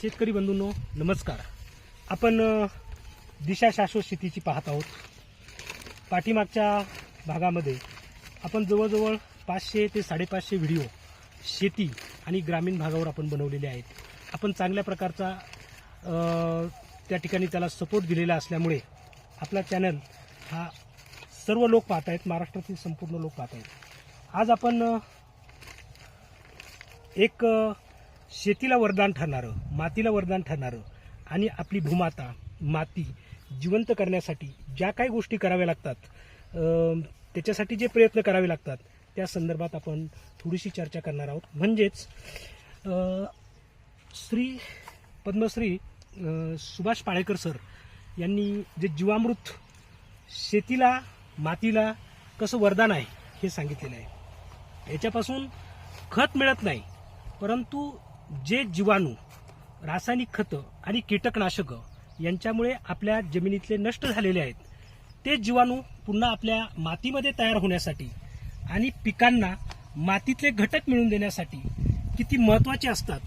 शेतकरी बंधूंनो नमस्कार. आपण दिशा शाश्वत शेतीची पाहत आहोत. पाठीमागच्या भागामध्ये आपण जवळजवळ 500 ते 550 व्हिडिओ शेती आणि ग्रामीण भागावर आपण बनवलेले आहेत. आपण चांगल्या प्रकारचा त्या ठिकाणी त्याला सपोर्ट दिलेला असल्यामुळे आपला चॅनल हा सर्व लोक पाहत आहेत, महाराष्ट्रातील संपूर्ण लोक पाहत आहेत. आज आपण एक शेतीला वरदान ठरणारं, मातीला वरदान ठरणारं आणि आपली भूमाता माती जिवंत करण्यासाठी ज्या काही गोष्टी कराव्या लागतात, त्याच्यासाठी जे प्रयत्न करावे लागतात त्या संदर्भात आपण थोडीशी चर्चा करणार आहोत. म्हणजेच पद्मश्री सुभाष पाळेकर सर यांनी जे जीवामृत शेतीला मातीला कसं वरदान आहे हे सांगितलेलं आहे. याच्यापासून खत मिळत नाही, परंतु जे जीवाणू, रासायनिक खतं आणि कीटकनाशकं यांच्यामुळे आपल्या जमिनीतले नष्ट झालेले आहेत, ते जीवाणू पुन्हा आपल्या मातीमध्ये तयार होण्यासाठी आणि पिकांना मातीतले घटक मिळवून देण्यासाठी किती महत्त्वाचे असतात,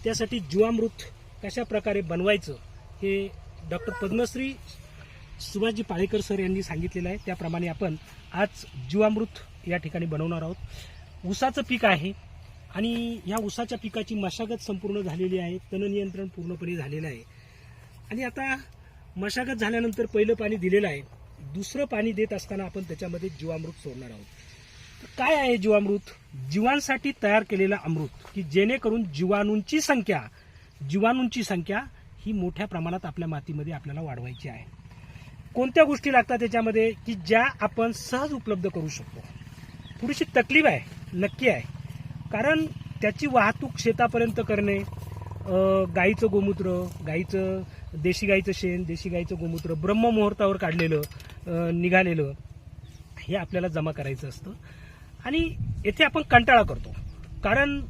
त्यासाठी जीवामृत कशा प्रकारे बनवायचं हे डॉक्टर पद्मश्री सुभाषजी पाळेकर सर यांनी सांगितलेलं आहे. त्याप्रमाणे आपण आज जीवामृत या ठिकाणी बनवणार आहोत. ऊसाचं पीक आहे आणि या ऊसाच्या पिकाची मशागत संपूर्ण झालेली आहे, तणनियंत्रण पूर्णपणे झालेलं आहे आणि आता मशागत झाल्यानंतर पहिलं पाणी दिलेलं आहे. दुसरं पाणी देत असताना आपण त्याच्यामध्ये जीवामृत सोडणार आहोत. तर काय आहे जीवामृत? जीवांसाठी तयार केलेलं अमृत, की जेणेकरून जीवाणूंची संख्या ही मोठ्या प्रमाणात आपल्या मातीमध्ये आपल्याला वाढवायची आहे. कोणत्या गोष्टी लागतात त्याच्यामध्ये, की ज्या आपण सहज उपलब्ध करू शकतो. थोडीशी तकलीफ आहे, नक्की आहे, कारण त्याची वाहतूक शेतापर्यंत करणे, गाईचं गोमूत्र, देशी गाईचं शेण, देशी गाईचं गोमूत्र ब्रह्ममुहूर्तावर काढलेलं निघालेलं हे आपल्याला जमा करायचं असतं. आणि येथे आपण कंटाळा करतो, कारण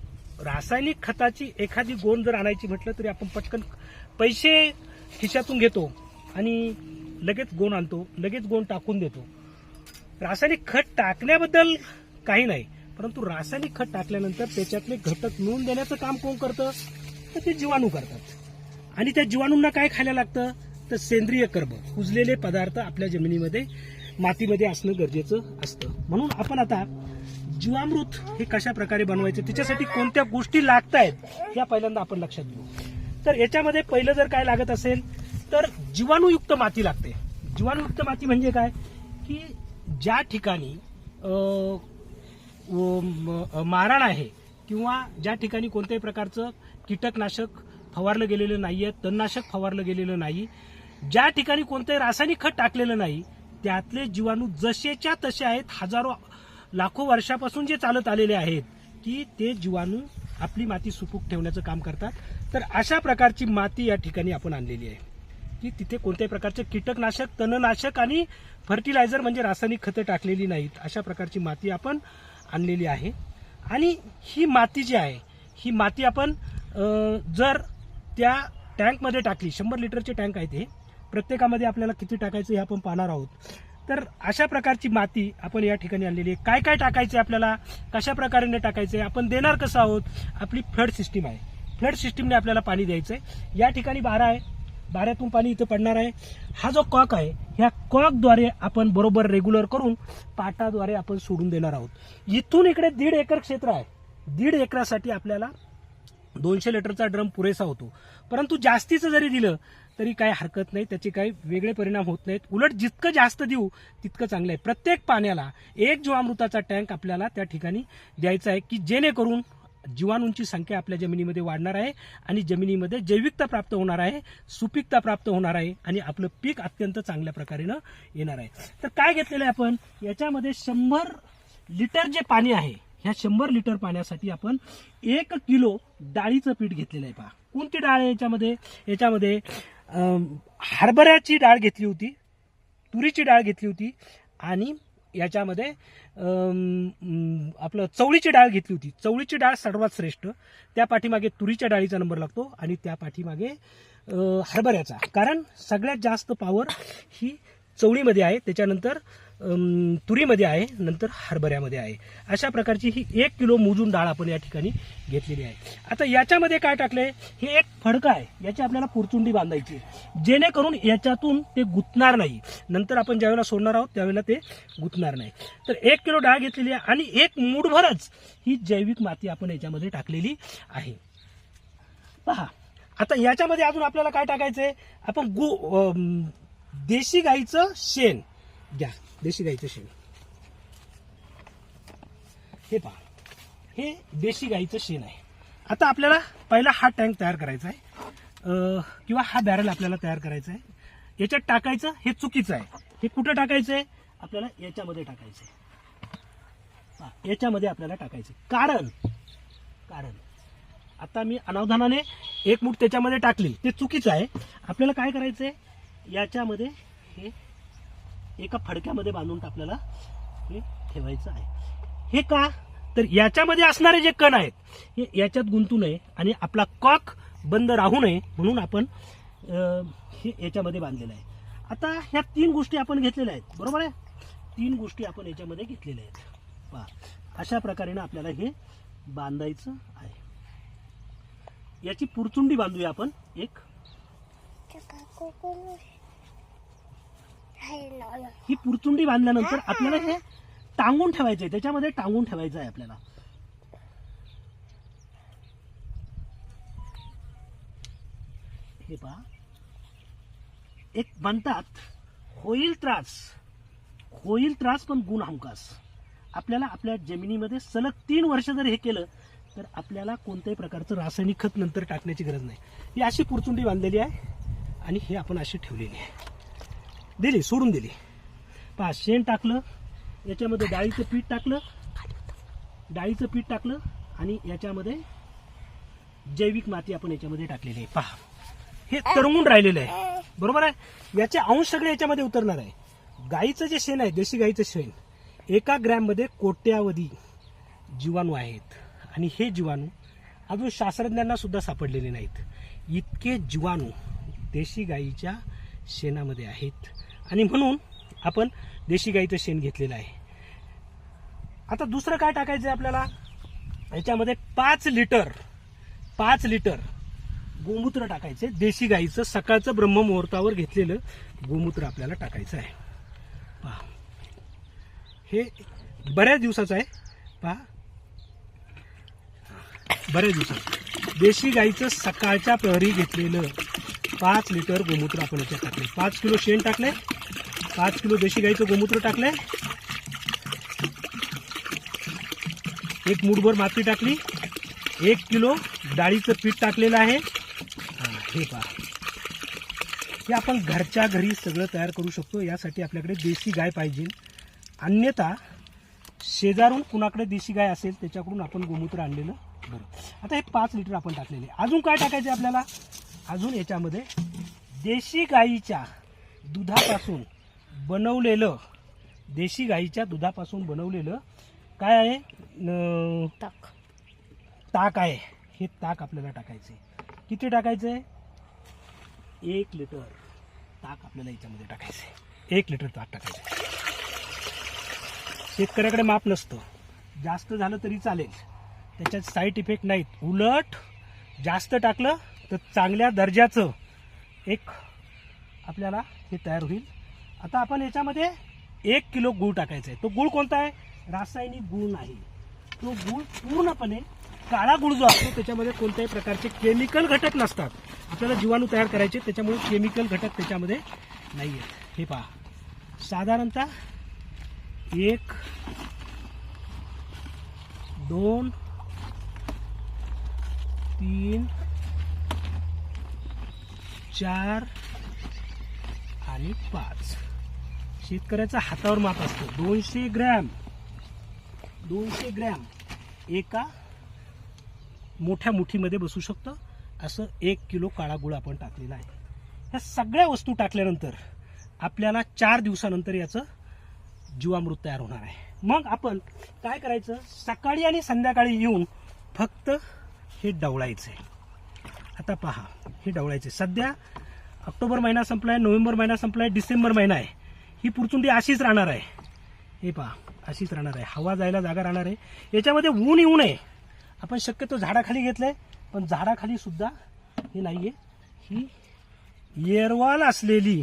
रासायनिक खताची एखादी गोण जर आणायची म्हटलं तरी आपण पटकन पैसे खिशातून घेतो आणि लगेच गोण आणतो, लगेच गोण टाकून देतो. रासायनिक खत टाकण्याबद्दल काही नाही, परंतु रासायनिक खत टाकल्यानंतर त्याच्यातले घटक मिळवून देण्याचं काम कोण करतं? तर ते जीवाणू करतात. आणि त्या जीवाणूंना काय खायला लागतं? तर सेंद्रिय कर्ब, कुजलेले पदार्थ आपल्या जमिनीमध्ये मातीमध्ये असणं गरजेचं असतं. म्हणून आपण आता जीवामृत हे कशा प्रकारे बनवायचं, त्याच्यासाठी कोणत्या गोष्टी लागत आहेत या पहिल्यांदा आपण लक्षात घेऊ. तर याच्यामध्ये पहिलं जर काय लागत असेल तर जीवाणूयुक्त माती लागते. जीवाणूयुक्त माती म्हणजे काय, की ज्या ठिकाणी मारण आहे किंवा ज्या ठिकाणी कोणत्याही प्रकारचं कीटकनाशक फवारलं गेलेलं नाहीये, तणनाशक फवारलं गेलेलं नाही, ज्या ठिकाणी कोणतंही रासायनिक खत टाकलेलं नाही, त्यातले जीवाणू जसेच्या तसे आहेत, हजारो लाखो वर्षापासून जे चालत आलेले आहेत, की ते जीवाणू आपली माती सुपीक ठेवण्याचं काम करतात. तर अशा प्रकारची माती या ठिकाणी आपण आणलेली आहे, की तिथे कोणत्याही प्रकारचे कीटकनाशक, तणनाशक आणि फर्टिलायझर म्हणजे रासायनिक खतं टाकलेली नाहीत. अशा प्रकारची माती आपण आणलेली आहे. आणि ही माती जी आहे, ही माती आपण जर त्या टँकमध्ये टाकली, 100 लिटरचे टँक आहे ते, प्रत्येकामध्ये आपल्याला किती टाकायचं हे आपण पाहणार आहोत. तर अशा प्रकारची माती आपण या ठिकाणी आणलेली आहे. काय काय टाकायचं आपल्याला, कशा प्रकारे टाकायचं, आपण देणार कसं आहोत? आपली फ्लड सिस्टीम आहे, फ्लड सिस्टीमने आपल्याला पाणी द्यायचं आहे. या ठिकाणी बारा आहे, बाऱ्यातून पाणी इथं पडणार आहे. हा जो कॉक आहे, ह्या कॉकद्वारे आपण बरोबर रेग्युलर करून पाटाद्वारे आपण सोडून देणार आहोत. इथून इकडे 1.5 एकर क्षेत्र आहे. 1.5 एकरासाठी आपल्याला 200 लिटरचा ड्रम पुरेसा होतो. परंतु जास्तीचं जरी दिलं तरी काही हरकत नाही, त्याचे काही वेगळे परिणाम होत नाहीत. उलट जितकं जास्त देऊ तितकं चांगलं आहे. प्रत्येक पाण्याला एक जीवामृताचा टँक आपल्याला त्या ठिकाणी द्यायचा आहे, की जेणेकरून जीवाणूंची संख्या आपल्या जमिनीमध्ये वाढणार आहे आणि जमिनीमध्ये जैविकता प्राप्त होणार आहे, सुपीकता प्राप्त होणार आहे आणि आपलं पीक अत्यंत चांगल्या प्रकारे येणार आहे. तर काय घेतलेलं आहे आपण याच्यामध्ये? 100 लिटर जे पाणी आहे, ह्या 100 लिटर पाण्यासाठी आपण 1 किलो डाळीचं पीठ घेतलेलं आहे. पहा कोणती डाळ आहे याच्यामध्ये हरभऱ्याची डाळ घेतली होती, तुरीची डाळ घेतली होती आणि याच्यामध्ये आपलं चवळीची डाळ घेतली होती. चवळीची डाळ सर्वात श्रेष्ठ, त्या पाठीमागे तुरीच्या डाळीचा नंबर लागतो आणि त्या पाठीमागे हरभऱ्याचा, कारण सगळ्यात जास्त पॉवर ही चवळीमध्ये आहे. त्याच्यानंतर तुरीमध्ये आहे, नंतर हरभऱ्यामध्ये आहे. अशा प्रकारची ही 1 किलो मोजून डाळ आपण या ठिकाणी घेतलेली आहे. आता याच्यामध्ये काय टाकलंय, हे एक फडकं आहे, याची आपल्याला पुरचुंडी बांधायची जेणेकरून याच्यातून ते गुंतणार नाही. नंतर आपण ज्यावेळेला सोडणार आहोत त्यावेळेला ते गुंतणार नाही. तर 1 किलो डाळ घेतलेली आहे आणि 1 मूठभरच ही जैविक माती आपण याच्यामध्ये टाकलेली आहे. पहा, आता याच्यामध्ये अजून आपल्याला काय टाकायचंय, आपण देशी गाईचं शेण घ्या. देशी गाईचं शेण हे पहा, हे देशी गाईचं शेण आहे. आता आपल्याला पहिला हा टँक तयार करायचा आहे किंवा हा बॅरल आपल्याला तयार करायचा आहे. याच्यात टाकायचं हे चुकीचं आहे. हे कुठं टाकायचंय, आपल्याला याच्यामध्ये टाकायचंय. याच्यामध्ये आपल्याला टाकायचंय कारण आता मी अनावधानाने 1 मूठ त्याच्यामध्ये टाकली, ते चुकीचं आहे. आपल्याला काय करायचंय, याच्यामध्ये हे एका फडक्यामध्ये बांधून आपल्याला हे ठेवायचं आहे. हे का, तर याच्यामध्ये असणारे जे कण आहेत हे याच्यात गुंतू नये आणि आपला कॉक बंद राहू नये म्हणून आपण हे याच्यामध्ये बांधलेलं आहे. आता ह्या 3 गोष्टी आपण घेतलेल्या आहेत, बरोबर आहे. 3 गोष्टी आपण याच्यामध्ये घेतलेल्या आहेत. पहा, अशा प्रकारे आपल्याला हे बांधायचं आहे. याची पुरचुंडी बांधूया आपण एक. ही पुरचुंडी बांधल्यानंतर आपल्याला हे टांगून ठेवायचंय, त्याच्यामध्ये टांगून ठेवायचं आहे आपल्याला. हे पहा, एक म्हणतात होईल त्रास पण गुण हमखास. आपल्याला आपल्या जमिनीमध्ये सलग 3 वर्ष जर हे केलं तर आपल्याला कोणत्याही प्रकारचं रासायनिक खत नंतर टाकण्याची गरज नाही. ही अशी पुरचुंडी बांधलेली आहे आणि हे आपण अशी ठेवलेली आहे, सोडून दिली. पहा, शेण टाकलं, याच्यामध्ये डाळीचं पीठ टाकलं आणि याच्यामध्ये जैविक माती आपण याच्यामध्ये टाकलेली आहे. पहा, हे तरंगून राहिलेलं आहे, बरोबर आहे. याचे अंश सगळे याच्यामध्ये उतरणार आहे. गाईचं जे शेण आहे, देशी गाईचं शेण, 1 ग्रॅम मध्ये कोट्यावधी जीवाणू आहेत आणि हे जीवाणू अजून शास्त्रज्ञांना सुद्धा सापडलेले नाहीत. इतके जीवाणू देशी गाईच्या शेणामध्ये आहेत आणि म्हणून आपण देशी गाईचं शेण घेतलेलं आहे. आता दुसरं काय टाकायचं आहे आपल्याला, याच्यामध्ये 5 लिटर गोमूत्र टाकायचे. देशी गाईचं सकाळचं ब्रह्ममुहूर्तावर घेतलेलं गोमूत्र आपल्याला टाकायचं आहे. पहा, हे बऱ्याच दिवसाचं आहे. पहा, बऱ्याच दिवसाचं देशी गाईचं सकाळच्या प्रहरी घेतलेलं 5 लिटर गोमूत्र आपण याच्यात टाकले. 5 किलो शेण टाकले, 5 किलो देशी गाईचं गोमूत्र टाकले, 1 मूठभर माती टाकली, 1 किलो डाळीचं पीठ टाकलेलं आहे. हे पहा, हे आपण घरच्या घरी सगळं तयार करू शकतो. यासाठी आपल्याकडे देशी गाय पाहिजे, अन्यथा शेजारून कुणाकडे देशी गाय असेल त्याच्याकडून आपण गोमूत्र आणलेलं बरं. आता हे 5 लिटर आपण टाकलेले. अजून काय टाकायचे आपल्याला, अजून याच्यामध्ये देशी गाईच्या दुधापासून बनवलेलं काय आहे, ताक आहे. हे ताक आपल्याला टाकायचे. किती टाकायचे, 1 लिटर ताक आपल्याला याच्यामध्ये टाकायचे. 1 लिटर ताक टाकायचे. शेतकऱ्याकडे माप नसतं, जास्त झालं तरी चालेल, त्याच्यात साईड इफेक्ट नाहीत. उलट जास्त टाकलं तर चांगल्या दर्जाचं एक आपल्याला हे तयार होईल. आता आपण याच्यामध्ये 1 किलो गूळ टाकायचा आहे. तो गूळ कोणता आहे, रासायनिक गूळ नाही. तो गूळ पूर्णपणे काळा गूळ जो असतो त्याच्यामध्ये कोणत्याही प्रकारचे केमिकल घटक नसतात. आपल्याला जीवाणू तयार करायचे, त्याच्यामुळे केमिकल घटक त्याच्यामध्ये नाही आहेत. हे पहा, साधारणतः 1, 2, 3, 4 आणि 5 शेतकऱ्याचा हातावर माप असतो. 200 ग्रॅम एका मोठ्या मुठीमध्ये बसू शकतं. असं 1 किलो काळा गुळ आपण टाकलेला आहे. ह्या सगळ्या वस्तू टाकल्यानंतर आपल्याला 4 दिवसानंतर याचं जीवामृत तयार होणार आहे. मग आपण काय करायचं, सकाळी आणि संध्याकाळी येऊन फक्त हे डवळायचं आहे. आता पहा, हे डवळायचे. सध्या ऑक्टोबर महिना संपलाय, नोव्हेंबर महिना संपलाय, डिसेंबर महिना आहे. ही पुरचुंडी अशीच राहणार आहे. हे पहा अशीच राहणार आहे, हवा जायला जागा राहणार आहे. याच्यामध्ये ऊन येऊ नये आपण शक्यतो झाडाखाली घेतलंय, पण झाडाखाली सुद्धा हे नाहीये, ही एअरवॉल असलेली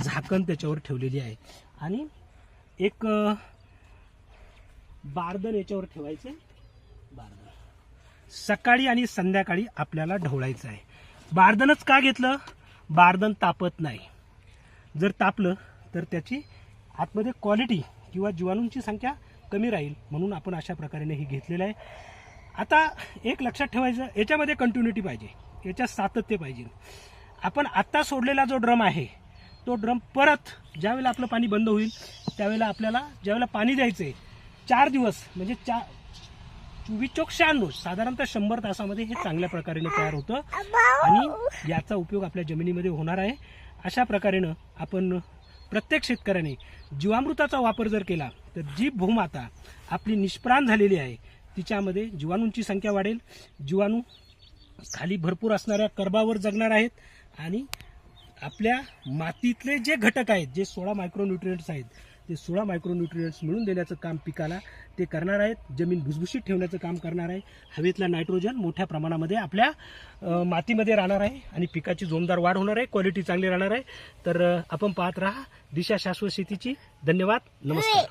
झाकण त्याच्यावर ठेवलेली आहे आणि एक बारदन याच्यावर ठेवायचे. बारदन सकाळी आणि संध्याकाळी आपल्याला ढवळायचं आहे. बारदनच का घेतलं? बारदन तापत नाही. जर तापलं तर त्याची आतमध्ये क्वालिटी किंवा जीवाणूंची संख्या कमी राहील, म्हणून आपण अशा प्रकारे हे घेतलेलं आहे. आता एक लक्षात ठेवायचं, याच्यामध्ये कंटिन्युटी पाहिजे, याच्यात सातत्य पाहिजे. आपण आत्ता सोडलेला जो ड्रम आहे तो ड्रम परत ज्यावेळेला आपलं पाणी बंद होईल त्यावेळेला आपल्याला ज्यावेळेला पाणी द्यायचं आहे 4 दिवस म्हणजे 24-96 साधारणतः 100 तासामध्ये हे चांगल्या प्रकारे तयार होतं आणि याचा उपयोग आपल्या जमिनीमध्ये होणार आहे. अशा प्रकारेनं आपण प्रत्येक शेतकऱ्याने जीवामृताचा वापर जर केला तर जी भूमाता आपली निष्प्राण झालेली आहे तिच्यामध्ये जीवाणूंची संख्या वाढेल, जीवाणू खाली भरपूर असणाऱ्या कर्बावर जगणार आहेत आणि आपल्या मातीतले जे घटक आहेत, जे 16 मायक्रोन्यूट्रिएंट्स आहेत, ते 16 मायक्रोन्यूट्रिएंट्स मिळून देण्याचं काम पिकाला ते करणार आहेत. जमीन भुसभुशीत ठेवण्याचं काम करणार आहे. हवेतला नायट्रोजन मोठ्या प्रमाणामध्ये आपल्या मातीमध्ये राहणार आहे आणि पिकाची जोमदार वाढ होणार आहे, क्वालिटी चांगली राहणार आहे. तर आपण पाहत राहा दिशा शाश्वत शेतीची. धन्यवाद, नमस्कार.